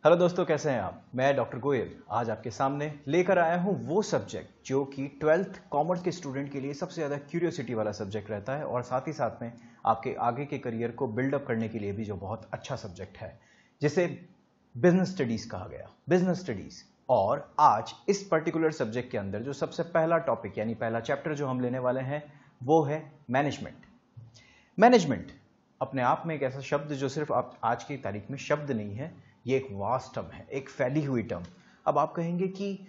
Hello दोस्तों, कैसे हैं आप। मैं डॉक्टर गोयल आज आपके सामने लेकर आया हूं वो सब्जेक्ट जो कि 12th कॉमर्स के स्टूडेंट के लिए सबसे ज़्यादा क्यूरियोसिटी वाला सब्जेक्ट रहता है और साथ ही साथ में आपके आगे के करियर को बिल्डअप करने के लिए भी जो बहुत अच्छा सब्जेक्ट है, जिसे बिजनेस स्टडीज़ कहा गया। Business studies. और आज इस पर्टिकुलर सब्जेक्ट के अंदर जो सबसे पहला टॉपिक यानी पहला चैप्टर जो हम लेने वाले हैं वो है मैनेजमेंट। मैनेजमेंट अपने आप में एक ऐसा शब्द जो सिर्फ आप आज की तारीख में शब्द नहीं है, ये एक वास्ट टर्म है, एक फैली हुई टर्म। अब आप कहेंगे कि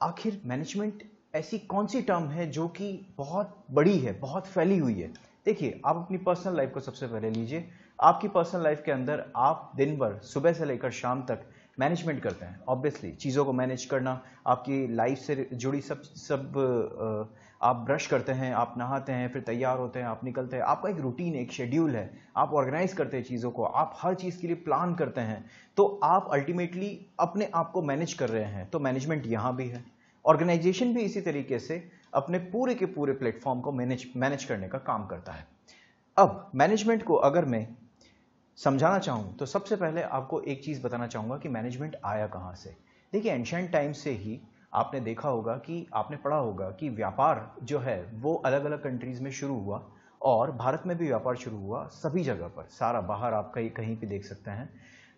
आखिर मैनेजमेंट ऐसी कौन सी टर्म है जो कि बहुत बड़ी है, बहुत फैली हुई है। देखिए, आप अपनी पर्सनल लाइफ को सबसे पहले लीजिए। आपकी पर्सनल लाइफ के अंदर आप दिन भर सुबह से लेकर शाम तक मैनेजमेंट करते हैं। ऑब्वियसली चीज़ों को मैनेज करना, आपकी लाइफ से जुड़ी सब आप ब्रश करते हैं, आप नहाते हैं, फिर तैयार होते हैं, आप निकलते हैं। आपका एक रूटीन, एक शेड्यूल है। आप ऑर्गेनाइज करते हैं चीज़ों को, आप हर चीज़ के लिए प्लान करते हैं। तो आप अल्टीमेटली अपने आप को मैनेज कर रहे हैं। तो मैनेजमेंट यहाँ भी है। ऑर्गेनाइजेशन भी इसी तरीके से अपने पूरे के पूरे प्लेटफॉर्म को मैनेज करने का काम करता है। अब मैनेजमेंट को अगर मैं समझाना चाहूँ तो सबसे पहले आपको एक चीज़ बताना चाहूँगा कि मैनेजमेंट आया कहाँ से। देखिए, एंशिएंट टाइम से ही आपने देखा होगा कि आपने पढ़ा होगा कि व्यापार जो है वो अलग अलग कंट्रीज़ में शुरू हुआ और भारत में भी व्यापार शुरू हुआ। सभी जगह पर, सारा बाहर आप कहीं कहीं भी देख सकते हैं।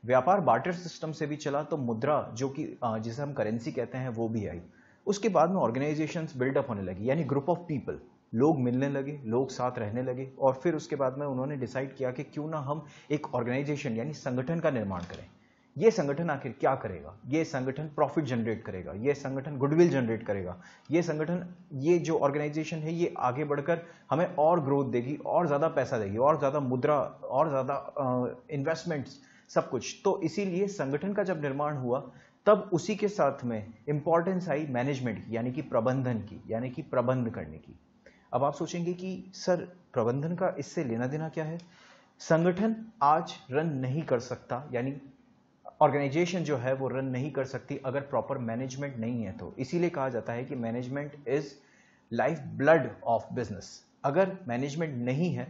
व्यापार बार्टर सिस्टम से भी चला, तो मुद्रा जो कि जिसे हम करेंसी कहते हैं वो भी आई। उसके बाद में ऑर्गेनाइजेशंस बिल्डअप होने लगी, यानी ग्रुप ऑफ पीपल, लोग मिलने लगे, लोग साथ रहने लगे और फिर उसके बाद में उन्होंने डिसाइड किया कि क्यों ना हम एक ऑर्गेनाइजेशन यानी संगठन का निर्माण करें। ये संगठन आखिर क्या करेगा? ये संगठन प्रॉफिट जनरेट करेगा, ये संगठन गुडविल जनरेट करेगा, ये संगठन, ये जो ऑर्गेनाइजेशन है ये आगे बढ़कर हमें और ग्रोथ देगी, और ज़्यादा पैसा देगी, और ज़्यादा मुद्रा, और ज़्यादा इन्वेस्टमेंट्स, सब कुछ। तो इसीलिए संगठन का जब निर्माण हुआ तब उसी के साथ में इंपॉर्टेंस आई मैनेजमेंट की, यानी कि प्रबंधन की, यानी कि प्रबंध करने की। अब आप सोचेंगे कि सर, प्रबंधन का इससे लेना देना क्या है? संगठन आज रन नहीं कर सकता, यानी ऑर्गेनाइजेशन जो है वो रन नहीं कर सकती अगर प्रॉपर मैनेजमेंट नहीं है। तो इसीलिए कहा जाता है कि management is life blood of business. अगर मैनेजमेंट नहीं है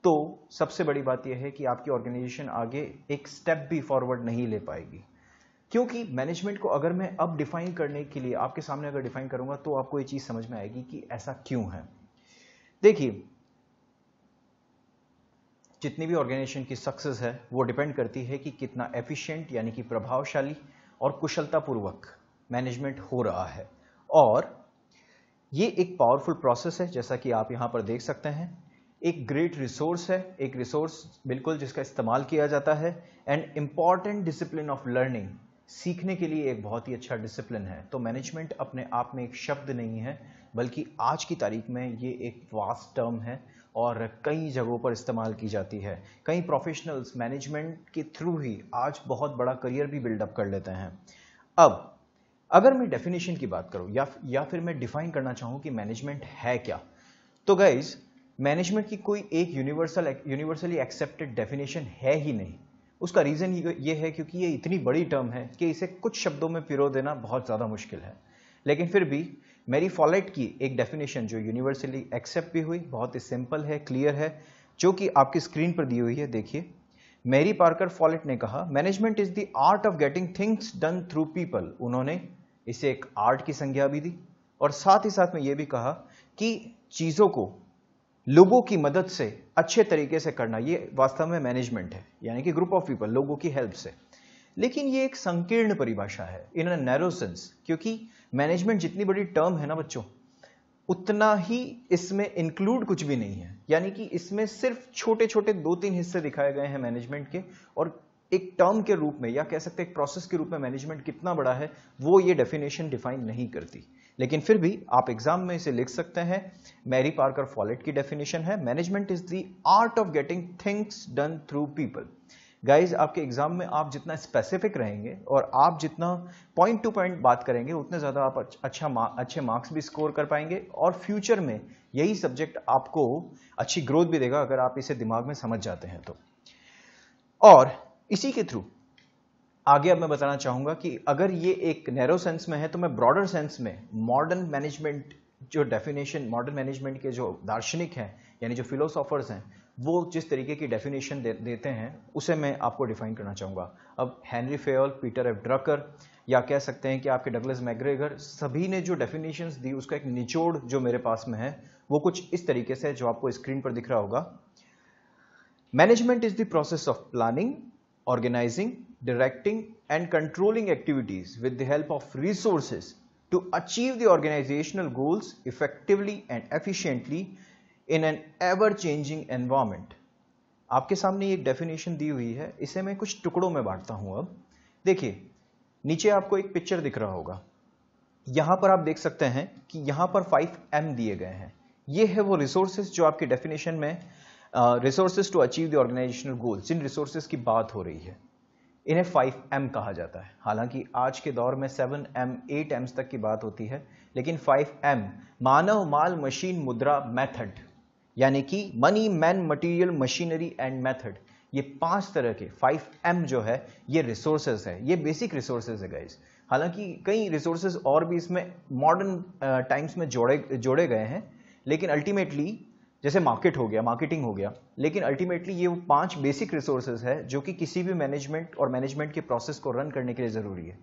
तो सबसे बड़ी बात यह है कि आपकी ऑर्गेनाइजेशन आगे एक स्टेप भी फॉरवर्ड नहीं ले पाएगी। क्योंकि मैनेजमेंट को अगर मैं अब डिफाइन करने के लिए आपके सामने अगर डिफाइन करूंगा तो आपको ये चीज समझ में आएगी कि ऐसा क्यों है। देखिए, जितनी भी ऑर्गेनाइजेशन की सक्सेस है वो डिपेंड करती है कि कितना एफिशिएंट यानी कि प्रभावशाली और कुशलतापूर्वक मैनेजमेंट हो रहा है। और ये एक पावरफुल प्रोसेस है, जैसा कि आप यहां पर देख सकते हैं। एक ग्रेट रिसोर्स है, एक रिसोर्स बिल्कुल जिसका इस्तेमाल किया जाता है। And important discipline of learning, सीखने के लिए एक बहुत ही अच्छा डिसिप्लिन है। तो मैनेजमेंट अपने आप में एक शब्द नहीं है, बल्कि आज की तारीख में ये एक वास्ट टर्म है और कई जगहों पर इस्तेमाल की जाती है। कई प्रोफेशनल्स मैनेजमेंट के थ्रू ही आज बहुत बड़ा करियर भी बिल्डअप कर लेते हैं। अब अगर मैं डेफिनेशन की बात करूं या फिर मैं डिफाइन करना चाहूं कि मैनेजमेंट है क्या, तो गाइज, मैनेजमेंट की कोई एक यूनिवर्सली एक्सेप्टेड डेफिनेशन है ही नहीं। उसका रीजन ये है क्योंकि ये इतनी बड़ी टर्म है कि इसे कुछ शब्दों में पिरो देना बहुत ज्यादा मुश्किल है। लेकिन फिर भी मैरी फॉलेट की एक डेफिनेशन जो यूनिवर्सली एक्सेप्ट भी हुई, बहुत ही सिंपल है, क्लियर है, जो कि आपकी स्क्रीन पर दी हुई है। देखिए, मैरी पार्कर फॉलेट ने कहा, management is the art of getting things done through people. उन्होंने इसे एक आर्ट की संज्ञा भी दी और साथ ही साथ में यह भी कहा कि चीजों को लोगों की मदद से अच्छे तरीके से करना, ये वास्तव में मैनेजमेंट है, यानी कि ग्रुप ऑफ पीपल, लोगों की हेल्प से। लेकिन ये एक संकीर्ण परिभाषा है इन अ नैरो सेंस, क्योंकि मैनेजमेंट जितनी बड़ी टर्म है ना बच्चों, उतना ही इसमें इंक्लूड कुछ भी नहीं है। यानी कि इसमें सिर्फ छोटे छोटे 2-3 हिस्से दिखाए गए हैं मैनेजमेंट के, और एक टर्म के रूप में या कह सकते हैं एक प्रोसेस के रूप में मैनेजमेंट कितना बड़ा है वो ये डेफिनेशन डिफाइन नहीं करती। लेकिन फिर भी आप एग्जाम में इसे लिख सकते हैं। मैरी पार्कर फॉलेट की डेफिनेशन है, management is the art of getting things done through people. Guys, आपके एग्जाम में आप जितना स्पेसिफिक रहेंगे और आप जितना पॉइंट टू पॉइंट बात करेंगे, उतने ज्यादा आप अच्छे मार्क्स भी स्कोर कर पाएंगे और फ्यूचर में यही सब्जेक्ट आपको अच्छी ग्रोथ भी देगा अगर आप इसे दिमाग में समझ जाते हैं तो। और इसी के थ्रू आगे अब मैं बताना चाहूंगा कि अगर ये एक नैरो सेंस में है तो मैं ब्रॉडर सेंस में मॉडर्न मैनेजमेंट जो डेफिनेशन, मॉडर्न मैनेजमेंट के जो दार्शनिक हैं यानी जो फिलोसोफर्स हैं, वो जिस तरीके की डेफिनेशन देते हैं उसे मैं आपको डिफाइन करना चाहूँगा। अब Henry Fayol, Peter F Drucker या कह सकते हैं कि आपके डगलस मैकग्रेगर, सभी ने जो डेफिनेशंस दी उसका एक निचोड़ जो मेरे पास में है वो कुछ इस तरीके से जो आपको स्क्रीन पर दिख रहा होगा। Management is the process of planning, organizing, directing and controlling activities with the help of resources to achieve the organizational goals effectively and efficiently in an ever-changing environment। आपके सामने एक डेफिनेशन दी हुई है, इसे मैं कुछ टुकड़ों में बांटता हूं। अब देखिए, नीचे आपको एक पिक्चर दिख रहा होगा। यहां पर आप देख सकते हैं कि यहां पर 5M दिए गए हैं। ये है वो रिसोर्सेज जो आपकी डेफिनेशन में resources to achieve the organisational goals, जिन रिसोर्सेज की बात हो रही है इन्हें 5M कहा जाता है। हालांकि आज के दौर में 7M 8Ms तक की बात होती है, लेकिन 5M मानव, माल, मशीन, मुद्रा, मेथड, यानी कि money, man, material, machinery and method, ये 5 तरह के 5M जो है ये रिसोर्सेज है, ये बेसिक रिसोर्सेज है गाइस। हालांकि कई रिसोर्सेज और भी इसमें मॉडर्न टाइम्स में जोड़े गए हैं, लेकिन अल्टीमेटली जैसे मार्केट हो गया, मार्केटिंग हो गया, लेकिन अल्टीमेटली ये वो 5 बेसिक रिसोर्सेज है जो कि किसी भी मैनेजमेंट और मैनेजमेंट के प्रोसेस को रन करने के लिए जरूरी है।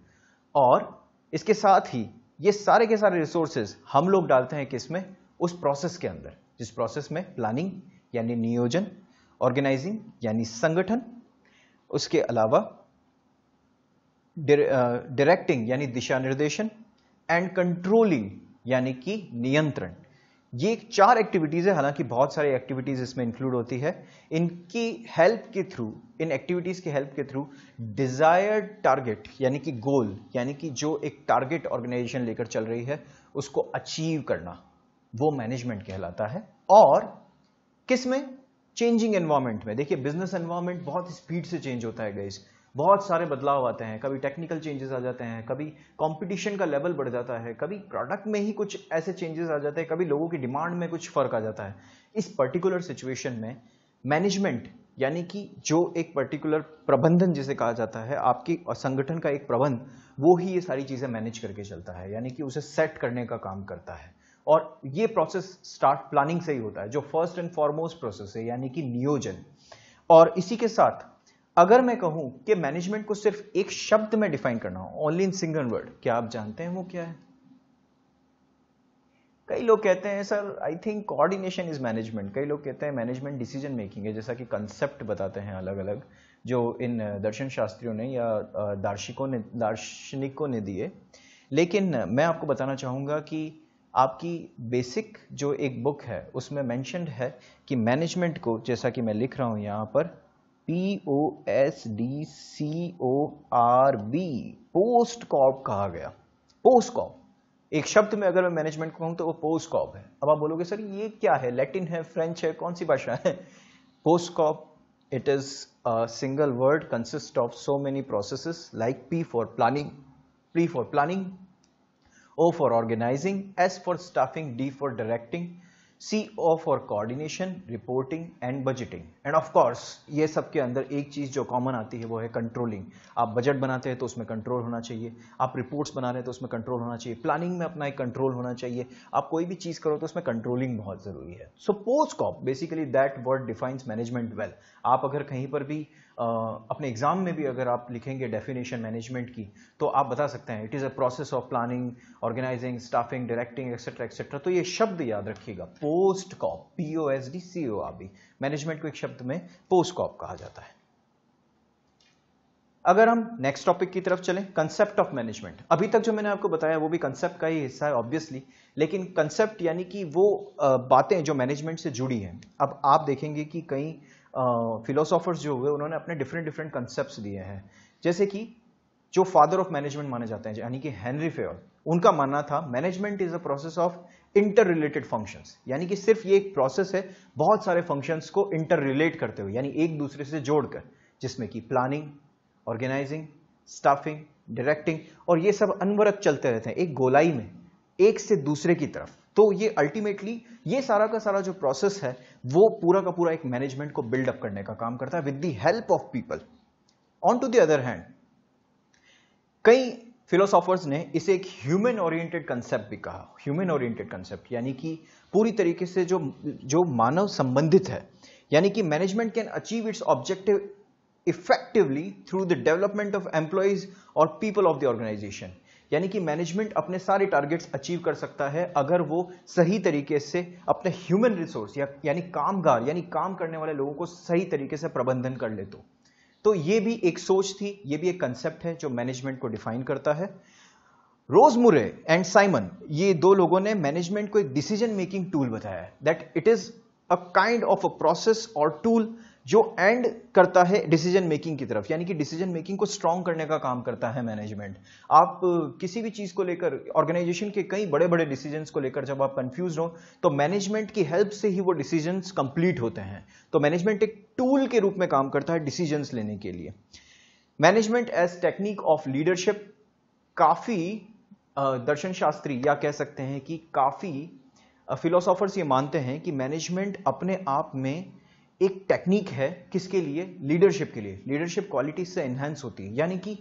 और इसके साथ ही ये सारे के सारे रिसोर्सेज हम लोग डालते हैं किसमें? उस प्रोसेस के अंदर, जिस प्रोसेस में प्लानिंग यानी नियोजन, ऑर्गेनाइजिंग यानी संगठन, उसके अलावा डायरेक्टिंग यानी दिशा निर्देशन एंड कंट्रोलिंग यानी कि नियंत्रण। ये 4 एक्टिविटीज है, हालांकि बहुत सारी एक्टिविटीज इसमें इंक्लूड होती है। इनकी हेल्प के थ्रू, इन एक्टिविटीज की हेल्प के थ्रू डिजायर्ड टारगेट यानी कि गोल, यानी कि जो एक टारगेट ऑर्गेनाइजेशन लेकर चल रही है उसको अचीव करना, वो मैनेजमेंट कहलाता है। और किसमें? चेंजिंग एनवायरनमेंट में। देखिए, बिजनेस एनवायरनमेंट बहुत स्पीड से चेंज होता है गाइस, बहुत सारे बदलाव आते हैं, कभी टेक्निकल चेंजेस आ जाते हैं, कभी कंपटीशन का लेवल बढ़ जाता है, कभी प्रोडक्ट में ही कुछ ऐसे चेंजेस आ जाते हैं, कभी लोगों की डिमांड में कुछ फर्क आ जाता है। इस पर्टिकुलर सिचुएशन में मैनेजमेंट यानी कि जो एक पर्टिकुलर प्रबंधन जिसे कहा जाता है, आपकी संगठन का एक प्रबंध, वो ही ये सारी चीजें मैनेज करके चलता है, यानी कि उसे सेट करने का काम करता है। और ये प्रोसेस स्टार्ट प्लानिंग से ही होता है, जो फर्स्ट एंड फॉरमोस्ट प्रोसेस है, यानी कि नियोजन। और इसी के साथ अगर मैं कहूं कि मैनेजमेंट को सिर्फ एक शब्द में डिफाइन करना हो, ओनली इन सिंगल वर्ड, क्या आप जानते हैं वो क्या है? कई लोग कहते हैं sir I think coordination is management, कई लोग कहते हैं मैनेजमेंट डिसीजन मेकिंग है, जैसा कि कंसेप्ट बताते हैं अलग अलग जो इन दर्शन शास्त्रियों ने या दार्शनिकों ने दिए। लेकिन मैं आपको बताना चाहूंगा कि आपकी बेसिक जो एक बुक है उसमें मेंशन्ड है कि मैनेजमेंट को, जैसा कि मैं लिख रहा हूं यहां पर, POSDCORB, पोस्ट कॉर्प कहा गया। पोस्ट कॉर्प, एक शब्द में अगर मैं मैनेजमेंट को कहूं तो वो पोस्ट कॉर्प है। अब आप बोलोगे सर ये क्या है, लैटिन है, फ्रेंच है, कौन सी भाषा है? Post Corp, it is a single word consist of so many processes like P for planning, O for organizing, S for staffing, D for directing, CO for coordination, reporting and budgeting। End of course ये सब के अंदर एक चीज जो common आती है वो है कंट्रोलिंग। आप बजट बनाते हैं तो उसमें कंट्रोल होना चाहिए, आप रिपोर्ट्स बना रहे हैं तो उसमें कंट्रोल होना चाहिए, प्लानिंग में अपना एक कंट्रोल होना चाहिए, आप कोई भी चीज करो तो उसमें कंट्रोलिंग बहुत जरूरी है। So post cop basically that word defines management well. आप अगर कहीं पर भी अपने एग्जाम में भी अगर आप लिखेंगे डेफिनेशन मैनेजमेंट की, तो आप बता सकते हैं it is a process of planning, organising, staffing, directing etcetera etcetera. तो ये शब्द याद रखिएगा, पोस्ट कॉप, POSDCORB। मैनेजमेंट को एक शब्द में पोस्ट कॉप कहा जाता है। अगर हम नेक्स्ट टॉपिक की तरफ चलें, कंसेप्ट ऑफ मैनेजमेंट। अभी तक जो मैंने आपको बताया वो भी कंसेप्ट का ही हिस्सा है ऑब्वियसली, लेकिन कंसेप्ट यानी कि वो बातें जो मैनेजमेंट से जुड़ी हैं। अब आप देखेंगे कि कई फिलोसोफर्स जो हुए उन्होंने अपने डिफरेंट कंसेप्ट्स दिए हैं। जैसे कि जो फादर ऑफ मैनेजमेंट माने जाते हैं यानी कि हेनरी फेयल, उनका मानना था management is a process of inter related functions, यानी कि सिर्फ ये एक प्रोसेस है बहुत सारे फंक्शंस को इंटर रिलेट करते हुए, यानी एक दूसरे से जोड़कर, जिसमें कि प्लानिंग, ऑर्गेनाइजिंग, स्टाफिंग, डायरेक्टिंग, और ये सब अनवरत चलते रहते हैं एक गोलाई में, एक से दूसरे की तरफ। तो ये अल्टीमेटली ये सारा का सारा जो प्रोसेस है वो पूरा का पूरा एक मैनेजमेंट को बिल्डअप करने का काम करता है with the help of people. On to the other hand, कई फिलोसोफर्स ने इसे एक ह्यूमन ओरिएंटेड कंसेप्ट भी कहा। ह्यूमन ओरिएंटेड कंसेप्ट यानी कि पूरी तरीके से जो मानव संबंधित है, यानी कि management can achieve it's objective effectively through the development of employees और पीपल ऑफ द ऑर्गेनाइजेशन। यानी कि मैनेजमेंट अपने सारे टारगेट्स अचीव कर सकता है अगर वो सही तरीके से अपने ह्यूमन रिसोर्स यानी कामगार यानी काम करने वाले लोगों को सही तरीके से प्रबंधन कर ले। तो ये भी एक सोच थी, ये भी एक कंसेप्ट है जो मैनेजमेंट को डिफाइन करता है। रोज मुरे एंड साइमन, ये दो लोगों ने मैनेजमेंट को एक डिसीजन मेकिंग टूल बताया है, that it is a kind of a process और टूल जो एंड करता है डिसीजन मेकिंग की तरफ, यानी कि डिसीजन मेकिंग को स्ट्रांग करने का काम करता है मैनेजमेंट। आप किसी भी चीज को लेकर, ऑर्गेनाइजेशन के कई बड़े बड़े डिसीजंस को लेकर जब आप कंफ्यूज हो तो मैनेजमेंट की हेल्प से ही वो डिसीजंस कंप्लीट होते हैं। तो मैनेजमेंट एक टूल के रूप में काम करता है डिसीजंस लेने के लिए। Management as technique of leadership, काफी दर्शन शास्त्री या कह सकते हैं कि काफी फिलोसोफर्स ये मानते हैं कि मैनेजमेंट अपने आप में एक टेक्निक है, किसके लिए? लीडरशिप के लिए। लीडरशिप क्वालिटी से एनहांस होती है, यानी कि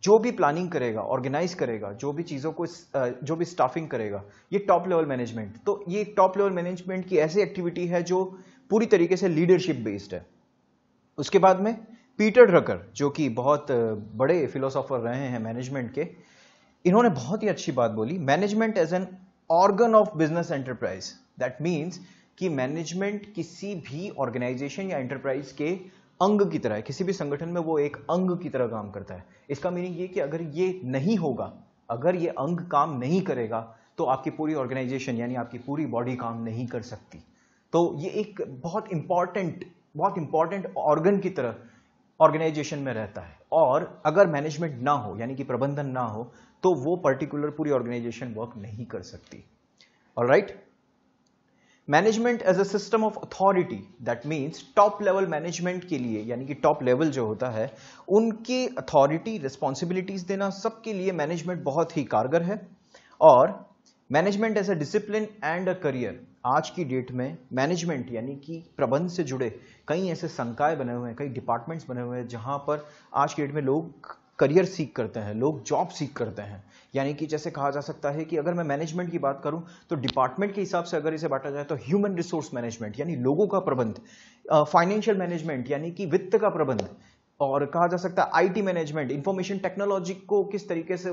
जो भी प्लानिंग करेगा, ऑर्गेनाइज करेगा, जो भी चीजों को जो भी स्टाफिंग करेगा, ये टॉप लेवल मैनेजमेंट। तो ये टॉप लेवल मैनेजमेंट की ऐसी एक्टिविटी है जो पूरी तरीके से लीडरशिप बेस्ड है। उसके बाद में पीटर ड्रकर, जो कि बहुत बड़े फिलोसोफर रहे हैं मैनेजमेंट के, इन्होंने बहुत ही अच्छी बात बोली, management as an organ of business enterprise. That means कि मैनेजमेंट किसी भी ऑर्गेनाइजेशन या एंटरप्राइज के अंग की तरह है, किसी भी संगठन में वो एक अंग की तरह काम करता है। इसका मीनिंग ये कि अगर ये नहीं होगा, अगर ये अंग काम नहीं करेगा तो आपकी पूरी ऑर्गेनाइजेशन यानी आपकी पूरी बॉडी काम नहीं कर सकती। तो ये एक बहुत इंपॉर्टेंट ऑर्गन की तरह ऑर्गेनाइजेशन में रहता है, और अगर मैनेजमेंट ना हो यानी कि प्रबंधन ना हो तो वो पर्टिकुलर पूरी ऑर्गेनाइजेशन वर्क नहीं कर सकती। Alright, management as a system of authority, that means top level management के लिए, यानी कि टॉप लेवल जो होता है उनकी अथॉरिटी, रिस्पॉन्सिबिलिटीज देना, सबके लिए मैनेजमेंट बहुत ही कारगर है। और management as a discipline and a career, आज की डेट में मैनेजमेंट यानी कि प्रबंध से जुड़े कई ऐसे संकाय बने हुए हैं, कई डिपार्टमेंट्स बने हुए हैं जहां पर आज की डेट में लोग करियर सीख करते हैं, लोग जॉब सीख करते हैं। यानी कि जैसे कहा जा सकता है कि अगर मैं मैनेजमेंट की बात करूं तो डिपार्टमेंट के हिसाब से अगर इसे बांटा जाए तो ह्यूमन रिसोर्स मैनेजमेंट यानी लोगों का प्रबंध, फाइनेंशियल मैनेजमेंट यानी कि वित्त का प्रबंध, और कहा जा सकता है आईटी मैनेजमेंट, इंफॉर्मेशन टेक्नोलॉजी को किस तरीके से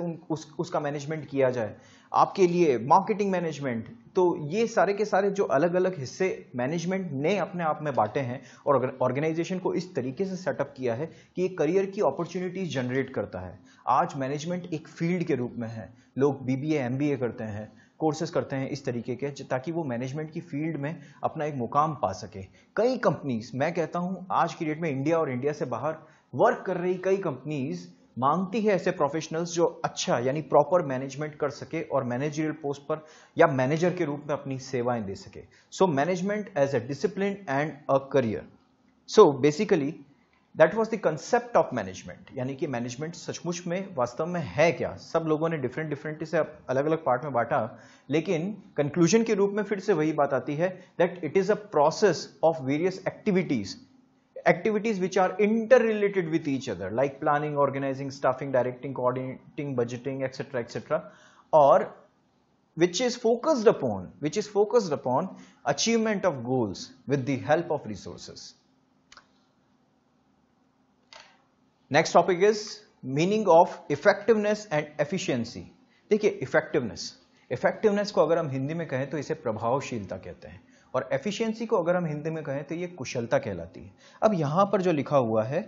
उसका मैनेजमेंट किया जाए, आपके लिए मार्केटिंग मैनेजमेंट। तो ये सारे के सारे जो अलग अलग हिस्से मैनेजमेंट ने अपने आप में बांटे हैं और ऑर्गेनाइजेशन को इस तरीके से सेटअप किया है कि ये करियर की अपॉर्चुनिटीज जनरेट करता है। आज मैनेजमेंट एक फील्ड के रूप में है, लोग बीबीए एमबीए करते हैं, कोर्सेज करते हैं इस तरीके के, ताकि वो मैनेजमेंट की फील्ड में अपना एक मुकाम पा सके। कई कंपनीज, मैं कहता हूं आज की डेट में इंडिया और इंडिया से बाहर वर्क कर रही कई कंपनीज मांगती है ऐसे प्रोफेशनल्स जो अच्छा यानी प्रॉपर मैनेजमेंट कर सके और मैनेजरियल पोस्ट पर या मैनेजर के रूप में अपनी सेवाएं दे सके। So management as a discipline and a career. So basically that was the concept of management, यानी कि मैनेजमेंट सचमुच में वास्तव में है क्या। सब लोगों ने डिफरेंट से अलग अलग पार्ट में बांटा, लेकिन कंक्लूजन के रूप में फिर से वही बात आती है that it is a process of various activities which are interrelated with each other, like planning, organizing, staffing, directing, coordinating, budgeting, etc., or which is focused upon achievement of goals with the help of resources. Next topic is meaning of effectiveness and efficiency. देखिए, effectiveness को अगर हम हिंदी में कहें तो इसे प्रभावशीलता कहते हैं, और एफिशिएंसी को अगर हम हिंदी में कहें तो ये कुशलता कहलाती है। अब यहां पर जो लिखा हुआ है,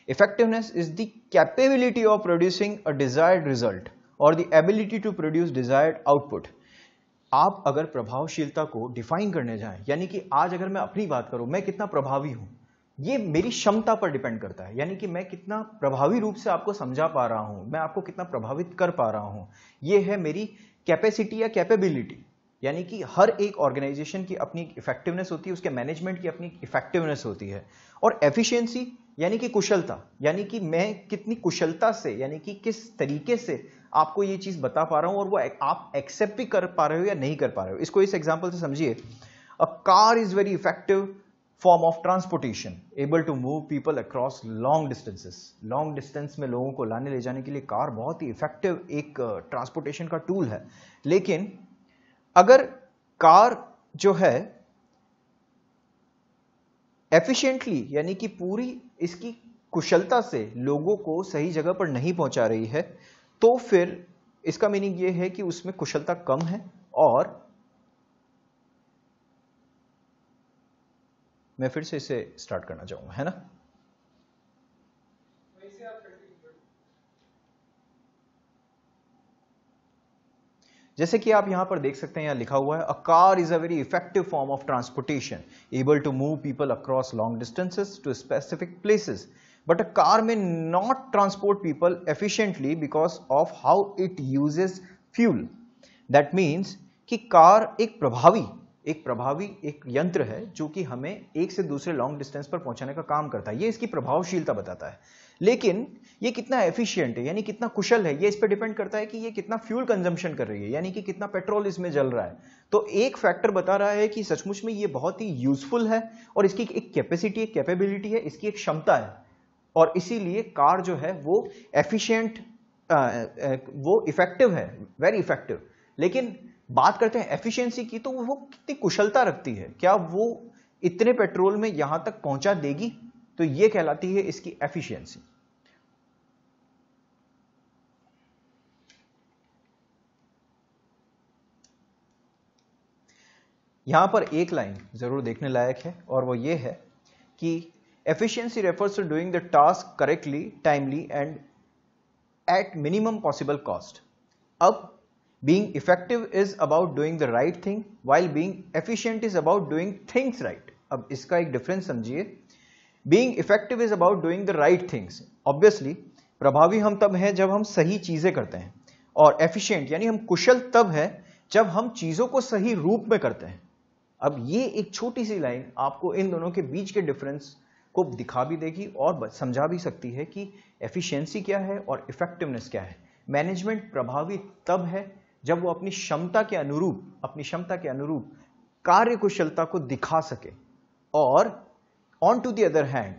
effectiveness is the capability of producing a desired result और the ability to produce desired output. आप अगर प्रभावशीलता को डिफाइन करने जाएं, यानी कि आज अगर मैं अपनी बात करूं, मैं कितना प्रभावी हूं, ये मेरी क्षमता पर डिपेंड करता है, यानी कि मैं कितना प्रभावी रूप से आपको समझा पा रहा हूं, मैं आपको कितना प्रभावित कर पा रहा हूं, ये है मेरी कैपेसिटी या कैपेबिलिटी। यानी कि हर एक ऑर्गेनाइजेशन की अपनी इफेक्टिवनेस होती है, उसके मैनेजमेंट की अपनी इफेक्टिवनेस होती है। और एफिशिएंसी यानी कि कुशलता, यानी कि मैं कितनी कुशलता से, यानी कि किस तरीके से आपको ये चीज बता पा रहा हूं और वो आप एक्सेप्ट भी कर पा रहे हो या नहीं कर पा रहे हो। इसको इस एग्जांपल से समझिए, a car is very effective form of transportation, able to move people across long distances. Long distance में लोगों को लाने ले जाने के लिए कार बहुत ही इफेक्टिव एक ट्रांसपोर्टेशन का टूल है। लेकिन अगर कार जो है एफिशिएंटली यानी कि पूरी इसकी कुशलता से लोगों को सही जगह पर नहीं पहुंचा रही है, तो फिर इसका मीनिंग यह है कि उसमें कुशलता कम है। और मैं फिर से इसे स्टार्ट करना चाहूंगा, है ना। जैसे कि आप यहां पर देख सकते हैं, यहां लिखा हुआ है, a car is a very effective form of transportation able to move people across long distances to specific places, but a car may not transport people efficiently because of how it uses fuel. That means कि car एक प्रभावी एक यंत्र है जो कि हमें एक से दूसरे लॉन्ग डिस्टेंस पर पहुंचाने का काम करता है। ये इसकी प्रभावशीलता बताता है, लेकिन ये कितना एफिशिएंट है यानी कितना कुशल है, ये इस पर डिपेंड करता है कि ये कितना फ्यूल कंजम्पशन कर रही है, यानी कि कितना पेट्रोल इसमें जल रहा है। तो एक फैक्टर बता रहा है कि सचमुच में ये बहुत ही यूजफुल है और इसकी एक कैपेसिटी, एक कैपेबिलिटी है, इसकी एक क्षमता है, और इसीलिए कार जो है वो एफिशिएंट, वो इफेक्टिव है, वेरी इफेक्टिव। लेकिन बात करते हैं एफिशिएंसी की, तो वो कितनी कुशलता रखती है, क्या वो इतने पेट्रोल में यहां तक पहुंचा देगी, तो ये कहलाती है इसकी एफिशिएंसी। यहां पर एक लाइन जरूर देखने लायक है और वो ये है कि efficiency refers to doing the task correctly, timely and at minimum possible cost. अब being effective is about doing the right thing while being efficient is about doing things right। अब इसका एक डिफरेंस समझिए। being effective is about doing the right things, obviously प्रभावी हम तब हैं जब हम सही चीजें करते हैं, और efficient यानी हम कुशल तब है जब हम चीजों को सही रूप में करते हैं। अब ये एक छोटी सी लाइन आपको इन दोनों के बीच के डिफरेंस को दिखा भी देगी और समझा भी सकती है कि एफिशिएंसी क्या है और इफेक्टिवनेस क्या है। मैनेजमेंट प्रभावी तब है जब वो अपनी क्षमता के अनुरूप कार्य कुशलता को दिखा सके, और on to the other hand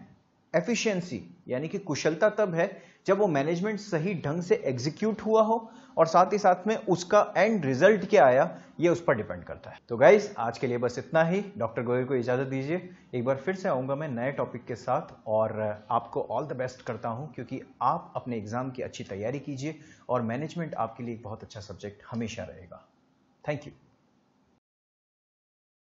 efficiency यानी कि कुशलता तब है जब वो मैनेजमेंट सही ढंग से एग्जीक्यूट हुआ हो और साथ ही साथ में उसका एंड रिजल्ट क्या आया ये उस पर डिपेंड करता है। तो गाइज आज के लिए बस इतना ही। डॉक्टर गोयल को इजाजत दीजिए, एक बार फिर से आऊंगा मैं नए टॉपिक के साथ, और आपको ऑल द बेस्ट करता हूं, क्योंकि आप अपने एग्जाम की अच्छी तैयारी कीजिए और मैनेजमेंट आपके लिए एक बहुत अच्छा सब्जेक्ट हमेशा रहेगा। Thank you.